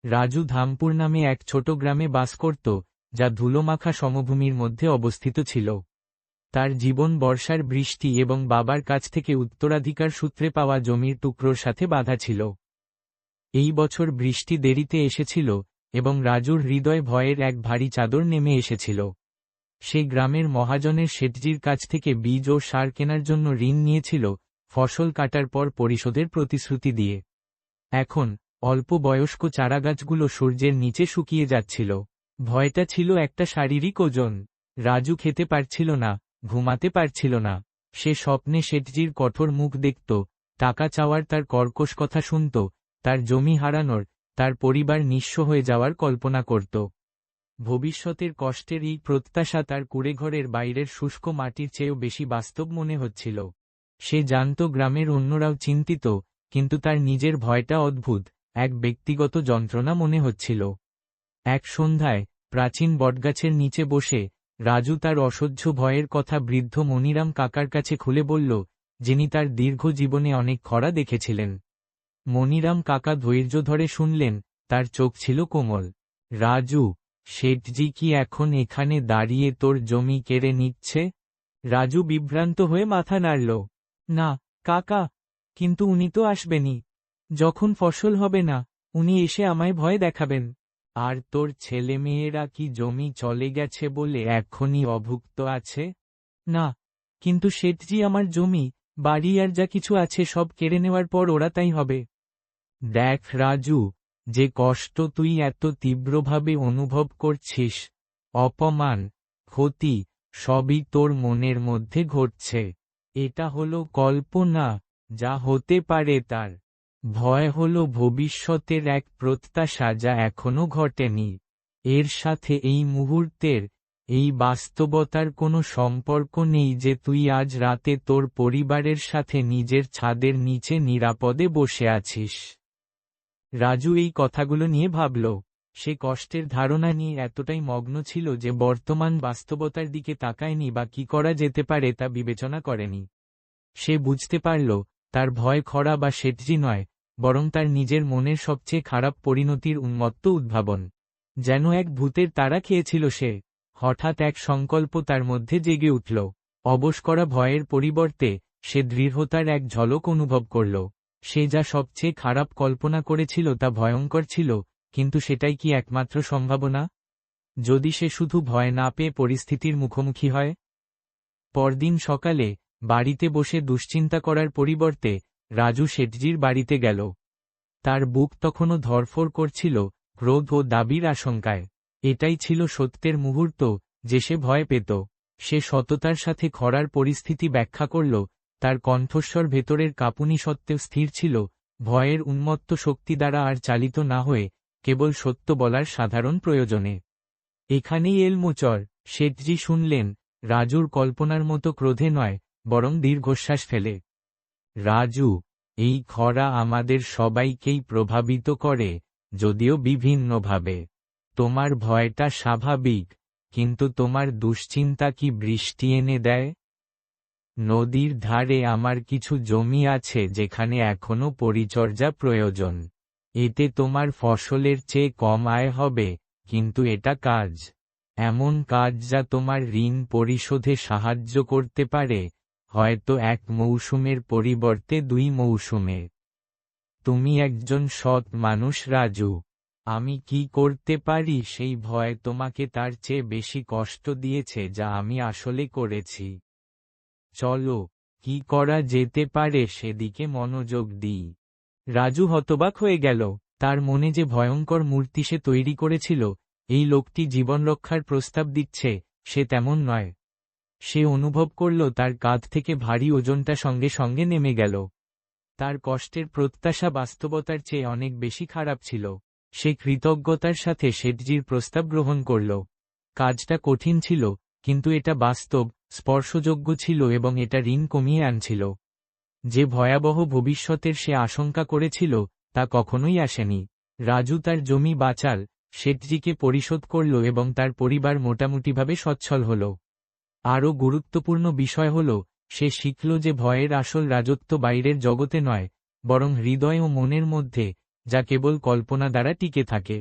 রাজু ধামপুর নামে এক ছোট গ্রামে বাস করত, যা ধুলোমাখা সমভূমির মধ্যে অবস্থিত ছিল। তার জীবন বর্ষার বৃষ্টি এবং বাবার কাছ থেকে উত্তরাধিকার সূত্রে পাওয়া জমির টুকরোর সাথে বাঁধা ছিল। এই বছর বৃষ্টি দেরিতে এসেছিল, এবং রাজুর হৃদয় ভয়ের এক ভারী চাদর নেমে এসেছিল। সে গ্রামের মহাজনের শেঠজির কাছ থেকে বীজ ও সার কেনার জন্য ঋণ নিয়েছিল, ফসল কাটার পর পরিশোধের প্রতিশ্রুতি দিয়ে। এখন অল্প বয়স্ক চারাগাছগুলো সূর্যের নিচে শুকিয়ে যাচ্ছিল। ভয়টা ছিল একটা শারীরিক ওজন। রাজু খেতে পারছিল না, ঘুমাতে পারছিল না। সে স্বপ্নে শেঠজির কঠোর মুখ দেখত, টাকা চাওয়ার তার কর্কশ কথা শুনত, তার জমি হারানোর, তার পরিবার নিঃস্ব হয়ে যাওয়ার কল্পনা করত। ভবিষ্যতের কষ্টের এই প্রত্যাশা তার কুঁড়েঘরের বাইরের শুষ্ক মাটির চেয়েও বেশি বাস্তব মনে হচ্ছিল। সে জানত গ্রামের অন্যরাও চিন্তিত, কিন্তু তার নিজের ভয়টা অদ্ভুত, এক ব্যক্তিগত যন্ত্রণা মনে হচ্ছিল। এক সন্ধ্যায় প্রাচীন বটগাছের নিচে বসে রাজু তার অসহ্য ভয়ের কথা বৃদ্ধ মনিরাম কাকার কাছে খুলে বলল, যিনি তার দীর্ঘ জীবনে অনেক খরা দেখেছিলেন। মনিরাম কাকা ধৈর্য ধরে শুনলেন, তার চোখ ছিল কোমল। রাজু, শেঠজি কি এখন এখানে দাঁড়িয়ে তোর জমি কেড়ে নিচ্ছে? রাজু বিভ্রান্ত হয়ে মাথা নাড়ল। না কাকা, কিন্তু উনি তো আসবেনই। যখন ফসল হবে না, উনি এসে আমায় ভয় দেখাবেন। আর তোর ছেলেমেয়েরা কি জমি চলে গেছে বলে এখনই অভুক্ত আছে? না, কিন্তু শেঠজি আমার জমি, বাড়ি আর যা কিছু আছে সব কেড়ে নেওয়ার পর ওরা তাই হবে। দেখ রাজু, যে কষ্ট তুই এত তীব্রভাবে অনুভব করছিস, অপমান, ক্ষতি, সবই তোর মনের মধ্যে ঘটছে। এটা হলো কল্পনা, যা হতে পারে তার। ভয় হলো ভবিষ্যতের এক প্রত্যাশা যা এখনো ঘটেনি। এর সাথে এই মুহূর্তের, এই বাস্তবতার কোনো সম্পর্ক নেই যে তুই আজ রাতে তোর পরিবারের সাথে নিজের ছাদের নিচে নিরাপদে বসে আছিস। রাজু এই কথাগুলো নিয়ে ভাবল। সে কষ্টের ধারণা নিয়ে এতটাই মগ্ন ছিল যে বর্তমান বাস্তবতার দিকে তাকায়নি বা কি করা যেতে পারে তা বিবেচনা করেনি। সে বুঝতে পারল, তার ভয় খরা বা শেঠজি নয়, বরং তার নিজের মনের সবচেয়ে খারাপ পরিণতির উন্মত্ত উদ্ভাবন। যেন এক ভূতের তাড়া খেয়েছিল সে। হঠাৎ এক সংকল্প তার মধ্যে জেগে উঠল। অবশ করা ভয়ের পরিবর্তে সে দৃঢ়তার এক ঝলক অনুভব করল। সে যা সবচেয়ে খারাপ কল্পনা করেছিল তা ভয়ঙ্কর ছিল, কিন্তু সেটাই কি একমাত্র সম্ভাবনা? যদি সে শুধু ভয় না পেয়ে পরিস্থিতির মুখোমুখি হয়? পরদিন সকালে বাড়িতে বসে দুশ্চিন্তা করার পরিবর্তে রাজু শেঠজির বাড়িতে গেল। তার বুক তখনও ধড়ফড় করছিল, ক্রোধ ও দাবির আশঙ্কায়। এটাই ছিল সত্যের মুহূর্ত, যে সে ভয় পেত। সে সততার সাথে খরার পরিস্থিতি ব্যাখ্যা করল, তার কণ্ঠস্বর ভেতরের কাঁপুনি সত্ত্বেও স্থির ছিল, ভয়ের উন্মত্ত শক্তি দ্বারা আর চালিত না হয়ে, কেবল সত্য বলার সাধারণ প্রয়োজনে। এখানেই এলমোচর। শেঠজি শুনলেন, রাজুর কল্পনার মতো ক্রোধে নয়, বরং দীর্ঘশ্বাস ফেলে। রাজু, এই খরা আমাদের সবাইকেই প্রভাবিত করে, যদিও বিভিন্নভাবে। তোমার ভয়টা স্বাভাবিক, কিন্তু তোমার দুশ্চিন্তা কি বৃষ্টি এনে দেয়? নদীর ধারে আমার কিছু জমি আছে যেখানে এখনো পরিচর্যা প্রয়োজন। এতে তোমার ফসলের চেয়ে কম আয় হবে, কিন্তু এটা কাজ। এমন কাজ যা তোমার ঋণ পরিশোধে সাহায্য করতে পারে, হয়তো এক মৌসুমের পরিবর্তে 2 মৌসুমে। তুমি একজন সৎ মানুষ রাজু। আমি কি করতে পারি সেই ভয় তোমাকে তার চেয়ে বেশি কষ্ট দিয়েছে যা আমি আসলে করেছি। চলো, কি করা যেতে পারে সেদিকে মনোযোগ দিই। রাজু হতবাক হয়ে গেল। তার মনে যে ভয়ঙ্কর মূর্তি সে তৈরি করেছিল, এই লোকটি জীবন রক্ষার প্রস্তাব দিচ্ছে, সে তেমন নয়। সে অনুভব করল তার কাঁধ থেকে ভারী ওজনটা সঙ্গে সঙ্গে নেমে গেল। তার কষ্টের প্রত্যাশা বাস্তবতার চেয়ে অনেক বেশি খারাপ ছিল। সে কৃতজ্ঞতার সাথে শেঠজির প্রস্তাব গ্রহণ করল। কাজটা কঠিন ছিল, কিন্তু এটা বাস্তব, স্পর্শযোগ্য ছিল এবং এটা ঋণ কমিয়ে আনছিল। যে ভয়াবহ ভবিষ্যতের সে আশঙ্কা করেছিল, তা কখনোই আসেনি। রাজু তার জমি বাঁচাল, শেঠজিকে পরিশোধ করল এবং তার পরিবার মোটামুটিভাবে সচ্ছল হল। আরও গুরুত্বপূর্ণ বিষয় হল, সে শিখল যে ভয়ের আসল রাজত্ব বাইরের জগতে নয়, বরং হৃদয় ও মনের মধ্যে, যা কেবল কল্পনা দ্বারা টিকে থাকে।